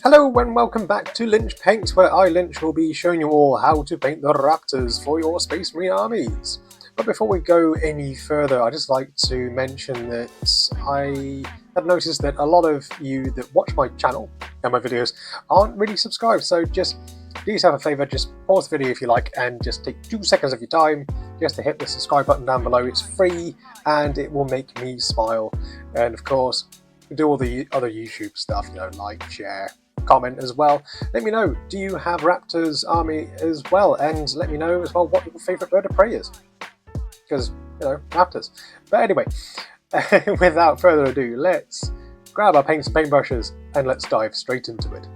Hello and welcome back to Lynch Paints, where I, Lynch, will be showing you all how to paint the Raptors for your Space Marine armies. But before we go any further, I'd just like to mention that I have noticed that a lot of you that watch my channel and my videos aren't really subscribed, so just please have a favour, just pause the video if you like and just take 2 seconds of your time just to hit the subscribe button down below. It's free and it will make me smile. And of course, do all the other YouTube stuff, like, share, comment as well. Let me know, do you have Raptors army as well? And let me know as well what your favourite bird of prey is. Because, Raptors. But anyway, without further ado, let's grab our paints and paintbrushes and let's dive straight into it.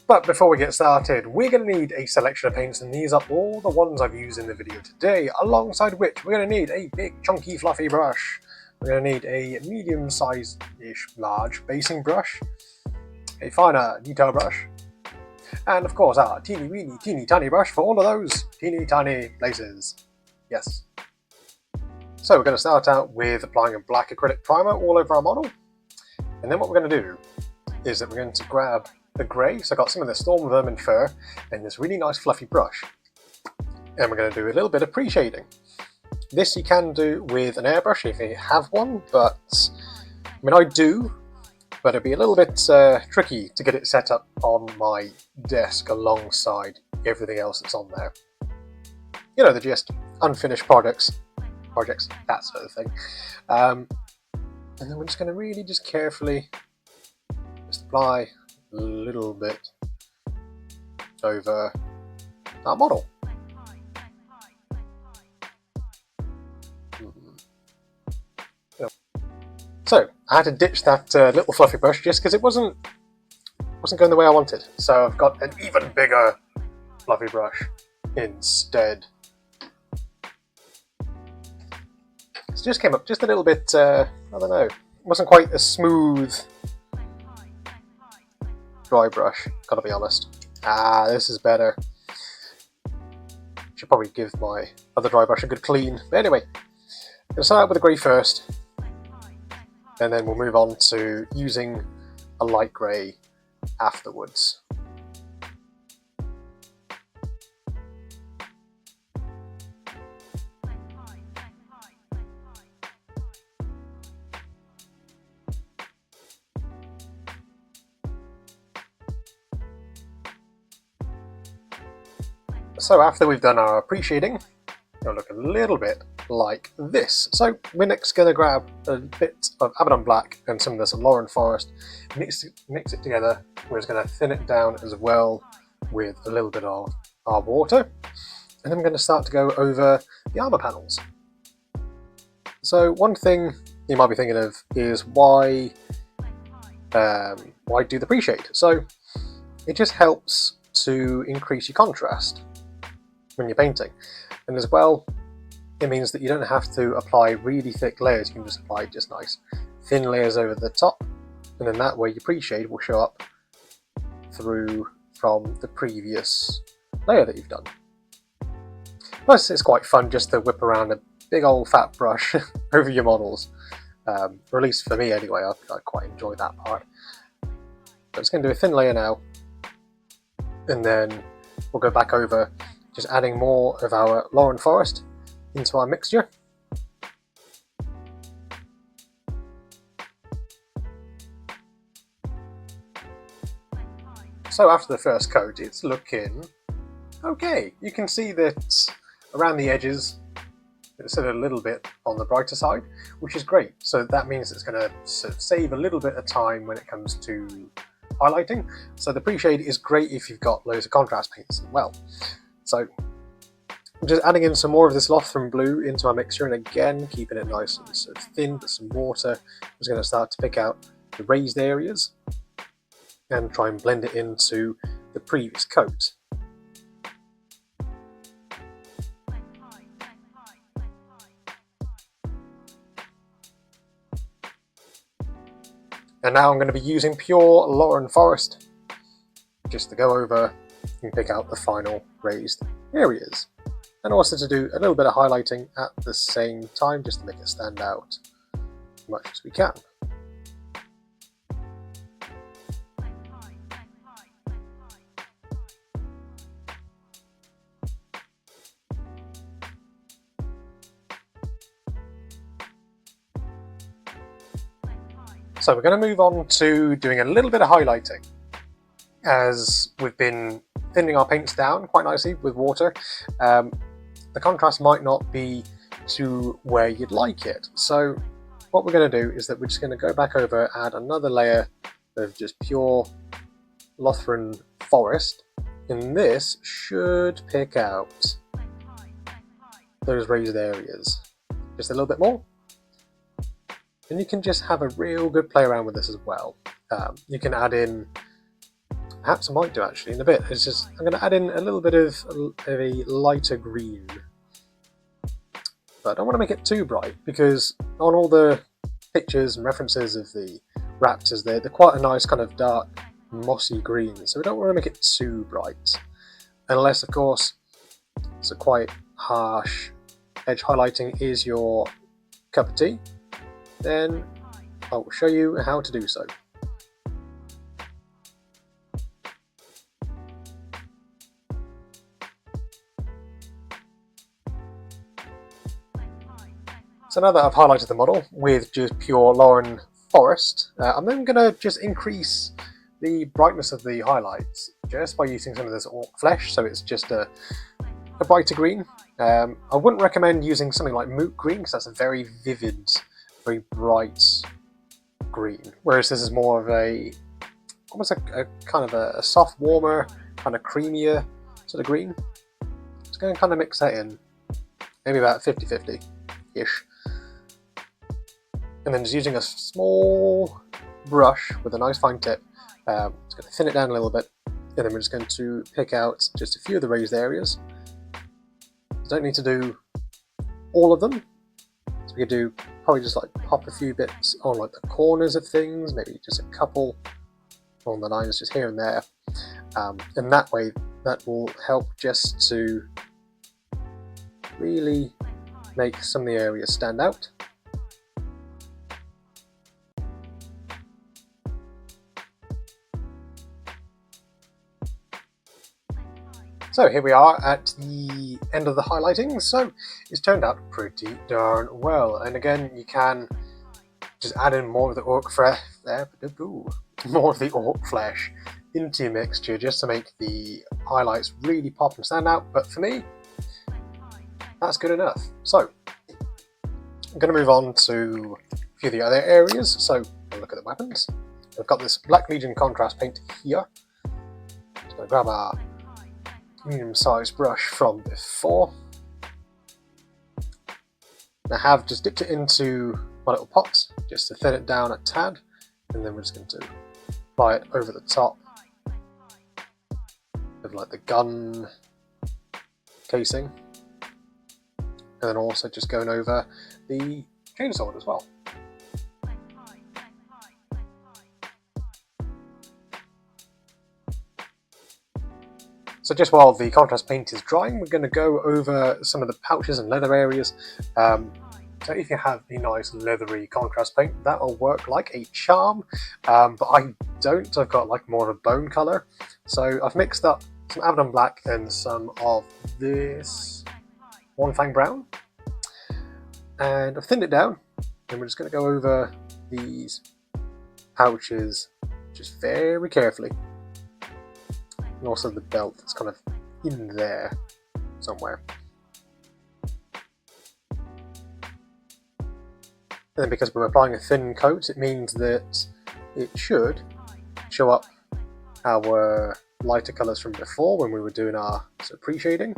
But before we get started, we're going to need a selection of paints, and these are all the ones I've used in the video today, alongside which we're going to need a big, chunky, fluffy brush. We're going to need a medium-sized-ish large basing brush, a finer detail brush, and of course our teeny-weeny, teeny-tiny brush for all of those teeny-tiny places. Yes. So we're going to start out with applying a black acrylic primer all over our model, and then what we're going to do is that we're going to grab the grey, so I've got some of the storm vermin fur and this really nice fluffy brush, and we're going to do a little bit of pre-shading. This you can do with an airbrush if you have one, but I do, but it'd be a little bit tricky to get it set up on my desk alongside everything else that's on there. The just unfinished projects, that sort of thing. And then we're just going to really just carefully just apply a little bit over our model. So I had to ditch that little fluffy brush just because it wasn't going the way I wanted. So I've got an even bigger fluffy brush instead. It just came up just a little bit, I don't know, it wasn't quite a smooth dry brush, gotta be honest. This is better. Should probably give my other dry brush a good clean. But anyway, I'm gonna start out with the grey first, and then we'll move on to using a light grey afterwards. So after we've done our pre-shading, it'll look a little bit like this. So we're next going to grab a bit of Abaddon Black and some of this Lauren Forest, mix it together. We're just going to thin it down as well with a little bit of our water. And then we're going to start to go over the armor panels. So one thing you might be thinking of is why do the pre-shade? So it just helps to increase your contrast when you're painting, and as well it means that you don't have to apply really thick layers. You can just apply just nice thin layers over the top, and then that way your pre-shade will show up through from the previous layer that you've done. Plus it's quite fun just to whip around a big old fat brush over your models, or at least for me anyway. I quite enjoy that part. So I'm just going to do a thin layer now, and then we'll go back over just adding more of our Lauren Forest into our mixture. So after the first coat, it's looking okay. You can see that around the edges it's a little bit on the brighter side, which is great. So that means it's going to save a little bit of time when it comes to highlighting. So the pre-shade is great if you've got loads of contrast paints as well. So I'm just adding in some more of this Lothram blue into our mixture, and again keeping it nice and sort of thin with some water. I'm just going to start to pick out the raised areas and try and blend it into the previous coat. And now I'm going to be using pure Lauren Forest just to go over and pick out the final raised areas. And also to do a little bit of highlighting at the same time, just to make it stand out as much as we can. So we're going to move on to doing a little bit of highlighting, as we've been thinning our paints down quite nicely with water. The contrast might not be to where you'd like it. So what we're going to do is that we're just going to go back over, add another layer of just pure Lothran Forest, and this should pick out those raised areas just a little bit more. And you can just have a real good play around with this as well. You can add in, perhaps I might do actually in a bit, it's just, I'm going to add in a little bit of a lighter green. But I don't want to make it too bright, because on all the pictures and references of the Raptors, they're quite a nice kind of dark mossy green, so we don't want to make it too bright. Unless, of course, it's a quite harsh edge highlighting is your cup of tea, then I will show you how to do so. So now that I've highlighted the model with just pure Lauren Forest, I'm then going to just increase the brightness of the highlights just by using some of this orc flesh, so it's just a brighter green. I wouldn't recommend using something like moot green, because that's a very vivid, very bright green, whereas this is more of almost a kind of a soft, warmer, kind of creamier sort of green. Just going to kind of mix that in, maybe about 50-50-ish. And then just using a small brush with a nice fine tip, it's going to thin it down a little bit, and then we're just going to pick out just a few of the raised areas. You don't need to do all of them, so we could do probably just like pop a few bits on like the corners of things, maybe just a couple on the lines just here and there, and that way that will help just to really make some of the areas stand out. So here we are at the end of the highlighting, so it's turned out pretty darn well. And again, you can just add in more of the orc flesh into your mixture just to make the highlights really pop and stand out. But for me, that's good enough. So I'm going to move on to a few of the other areas. So look at the weapons. I've got this Black Legion contrast paint here. Just going to grab our medium-sized brush from before. I have just dipped it into my little pot just to thin it down a tad, and then we're just going to apply it over the top of like the gun casing, and then also just going over the chainsaw as well. So just while the contrast paint is drying, we're going to go over some of the pouches and leather areas. So if you have a nice leathery contrast paint, that'll work like a charm, but I don't. I've got like more of a bone colour. So I've mixed up some Abaddon Black and some of this One Fang Brown, and I've thinned it down, and we're just going to go over these pouches just very carefully. And also the belt that's kind of in there somewhere. And then because we're applying a thin coat, it means that it should show up our lighter colours from before when we were doing our sort of pre-shading.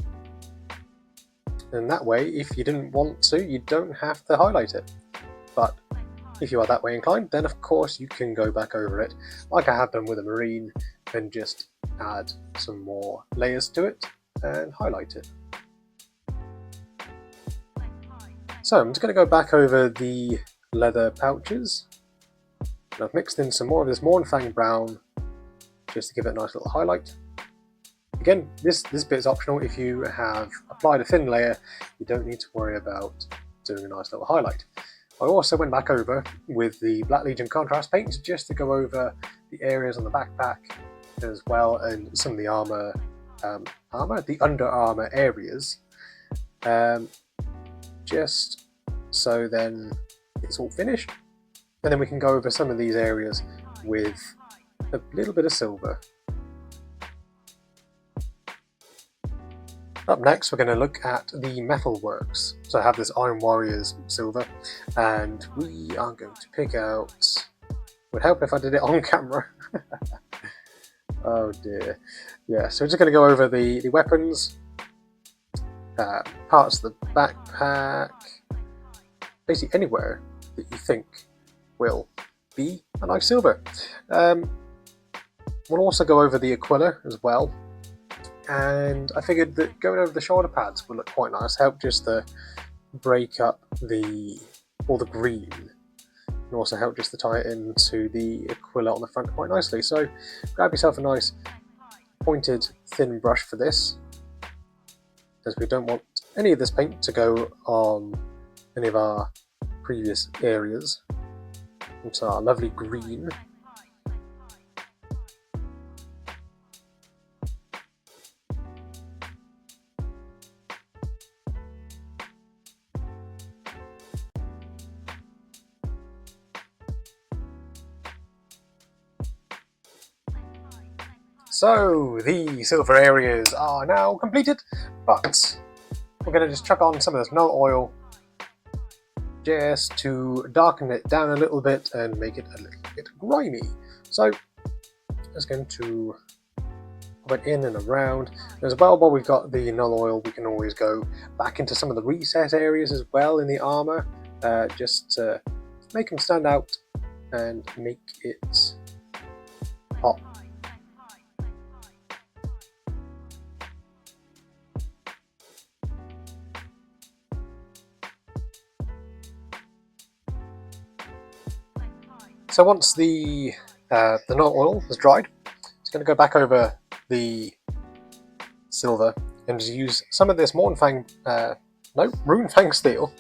And that way, if you didn't want to, you don't have to highlight it. But if you are that way inclined, then of course you can go back over it, like I have done with a marine, and just add some more layers to it and highlight it. So I'm just going to go back over the leather pouches And I've mixed in some more of this Mornfang brown just to give it a nice little highlight. Again, this bit is optional. If you have applied a thin layer, you don't need to worry about doing a nice little highlight. I also went back over with the Black Legion contrast paint just to go over the areas on the backpack as well, and some of the armor, the under armor areas, just so then it's all finished, and then we can go over some of these areas with a little bit of silver. Up next, we're going to look at the metal works. So I have this Iron Warriors silver, and we are going to pick out. Would help if I did it on camera. Oh dear. Yeah, so we're just going to go over the weapons, parts of the backpack, basically anywhere that you think will be a nice silver. We'll also go over the Aquila as well. And I figured that going over the shoulder pads would look quite nice, help just to break up all the green, and also help just to tie it into the Aquila on the front quite nicely. So grab yourself a nice pointed thin brush for this, as we don't want any of this paint to go on any of our previous areas. It's our lovely green. So the silver areas are now completed, but we're going to just chuck on some of this null oil just to darken it down a little bit and make it a little bit grimy. So just going to put it in and around. As well, while we've got the null oil, we can always go back into some of the reset areas as well in the armor, just to make them stand out and make it pop. So once the null oil has dried, it's going to go back over the silver and just use some of this Runefang steel,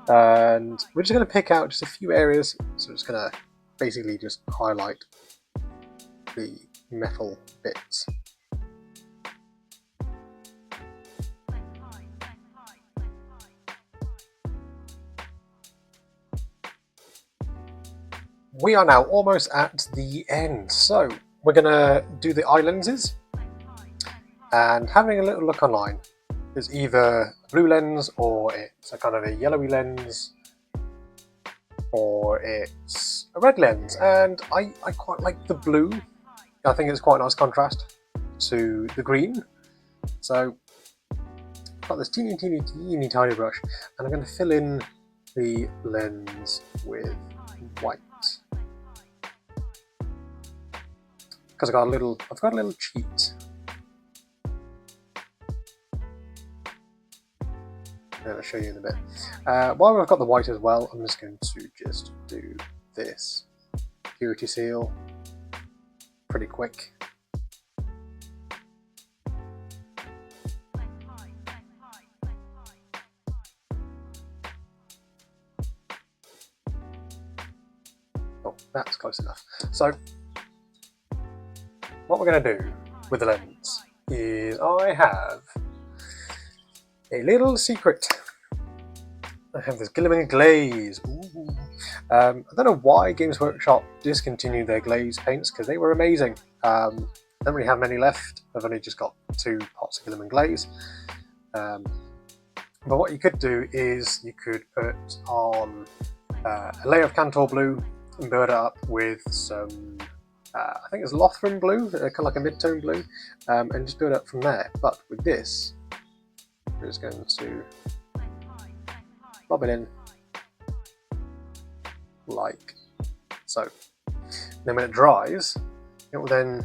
and we're just going to pick out just a few areas. So we're just going to basically just highlight the metal bits. We are now almost at the end, so we're going to do the eye lenses, and having a little look online, there's either a blue lens, or it's a kind of a yellowy lens, or it's a red lens, and I quite like the blue. I think it's quite a nice contrast to the green. So I've got this teeny tiny brush, and I'm going to fill in the lens with white. Because I've got a little cheat. I'll show you in a bit. While I've got the white as well, I'm just going to just do this purity seal pretty quick. Oh, that's close enough. So what we're going to do with the lens is I have a little secret. I have this glimmering glaze. I don't know why Games Workshop discontinued their glaze paints, because they were amazing. Don't really have many left. I've only just got 2 pots of glimmering glaze. But what you could do is you could put on a layer of Cantor blue and build it up with some I think it's Lothran blue, kind of like a mid-tone blue, and just build up from there. But with this, we're just going to bob it in like so. Then when it dries, it will then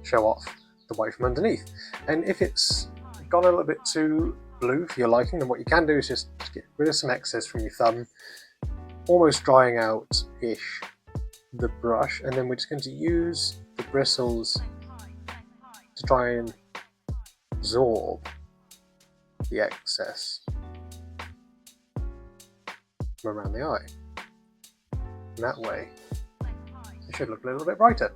show off the white from underneath. And if it's gone a little bit too blue for your liking, then what you can do is just get rid of some excess from your thumb, almost drying out-ish the brush, and then we're just going to use the bristles to try and absorb the excess from around the eye. And that way it should look a little bit brighter.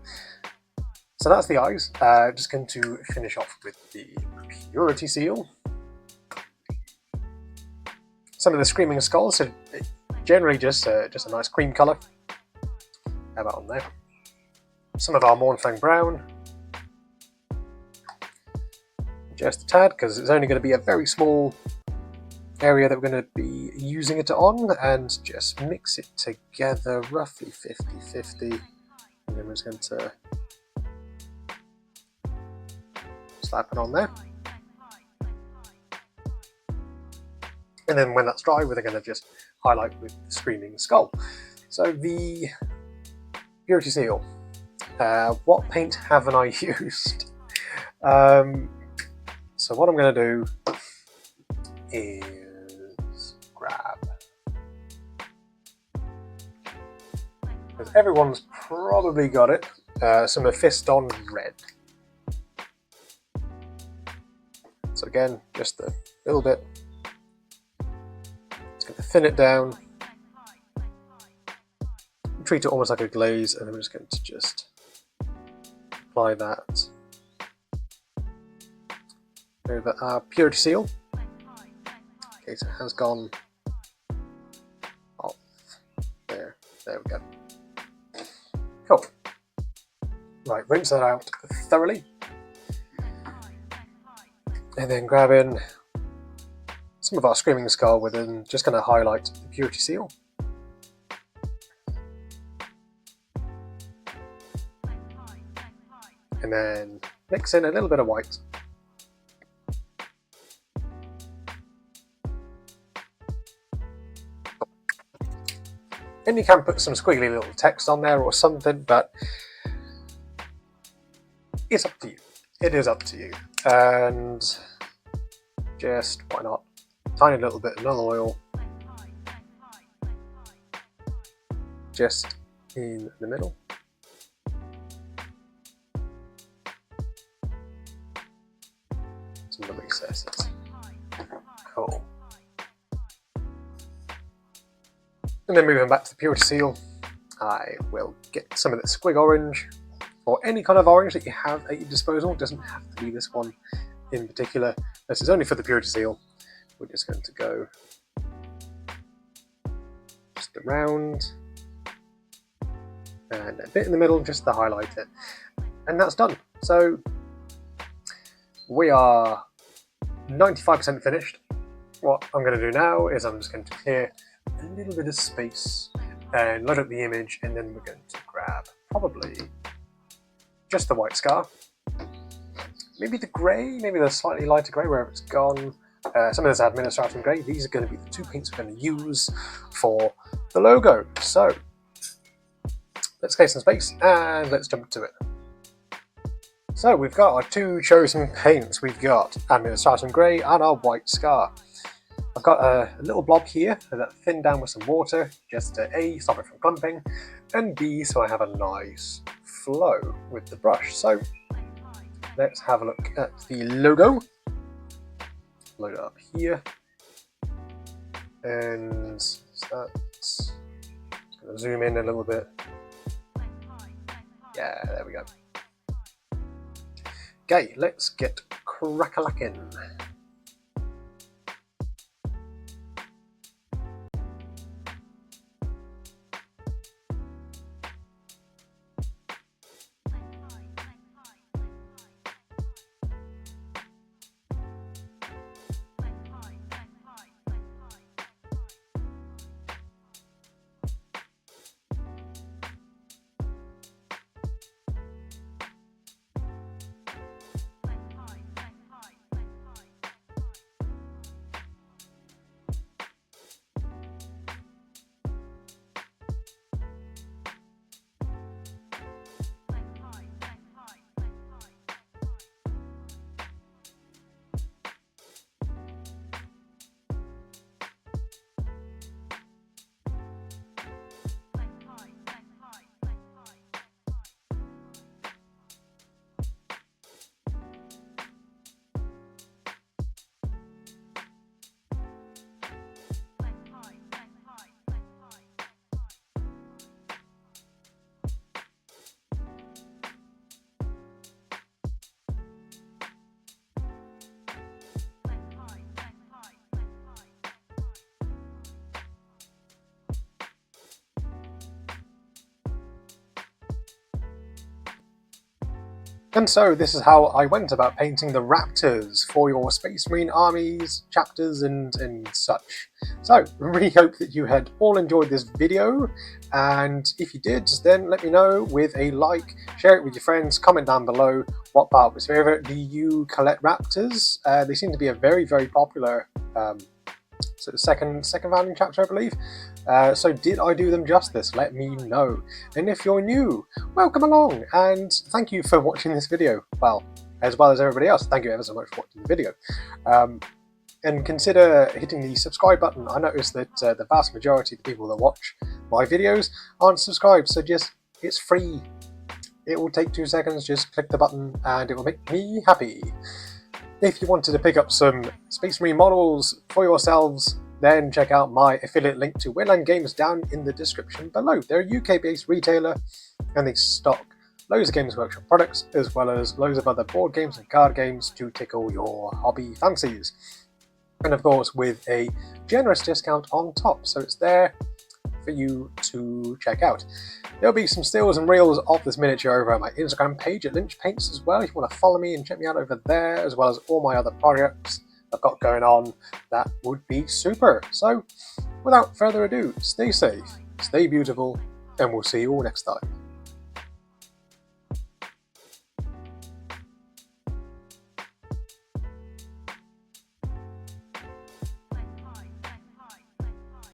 So that's the eyes. Just going to finish off with the Purity Seal. Some of the Screaming Skulls, so generally just a nice cream colour. How about on there? Some of our Mournfang Brown. Just a tad, because it's only going to be a very small area that we're going to be using it on, and just mix it together roughly 50-50. And then we're just going to slap it on there. And then when that's dry, we're going to just highlight with the Screaming Skull. So the Purity Seal. What paint haven't I used? So what I'm going to do is grab, because everyone's probably got it, some Mephiston Red. So again, just a little bit. Just going to thin it down, treat it almost like a glaze, and then we're just going to just apply that over our Purity Seal. Okay, so it has gone off there. There we go. Cool. Right, rinse that out thoroughly. And then grab in some of our Screaming Skull within, just going to highlight the Purity Seal. And then mix in a little bit of white. And you can put some squiggly little text on there or something, but it's up to you. It is up to you. And just, why not, tiny little bit of null oil just in the middle. Some of the recesses. Cool. And then moving back to the Purity Seal, I will get some of the squig orange, or any kind of orange that you have at your disposal. It doesn't have to be this one in particular. This is only for the Purity Seal. We're just going to go just around, and a bit in the middle just to highlight it. And that's done. So we are 95% finished. What I'm going to do now is I'm just going to clear a little bit of space and load up the image, and then we're going to grab probably just the white scar, maybe the grey, maybe the slightly lighter grey where it's gone. Some of this Administratum grey. These are going to be the two paints we're going to use for the logo. So let's clear some space and let's jump to it. So we've got our two chosen paints. We've got Administratum grey and our white scar. I've got a little blob here that thinned down with some water, just to A, stop it from clumping, and B, so I have a nice flow with the brush. So let's have a look at the logo. Load it up here, and that's going to zoom in a little bit. Yeah, there we go. Okay, let's get crack-a-lackin'. And so this is how I went about painting the Raptors for your Space Marine armies, chapters and such. So really hope that you had all enjoyed this video, and if you did, then let me know with a like, share it with your friends, comment down below what part was your favourite. Do you collect Raptors? They seem to be a very popular so the second founding chapter, I believe. So did I do them justice? Let me know. And if you're new, welcome along, and thank you for watching this video. Well as everybody else, thank you ever so much for watching the video. And consider hitting the subscribe button. I noticed that the vast majority of the people that watch my videos aren't subscribed, so it's free. It will take 2 seconds, just click the button and it will make me happy. If you wanted to pick up some Space Marine models for yourselves, then check out my affiliate link to Wayland Games down in the description below. They're a UK-based retailer and they stock loads of Games Workshop products as well as loads of other board games and card games to tickle your hobby fancies. And of course with a generous discount on top, so it's there for you to check out. There'll be some stills and reels of this miniature over at my Instagram page at Lynch Paints as well. If you want to follow me and check me out over there, as well as all my other projects I've got going on, that would be super. So without further ado, stay safe, stay beautiful, and we'll see you all next time.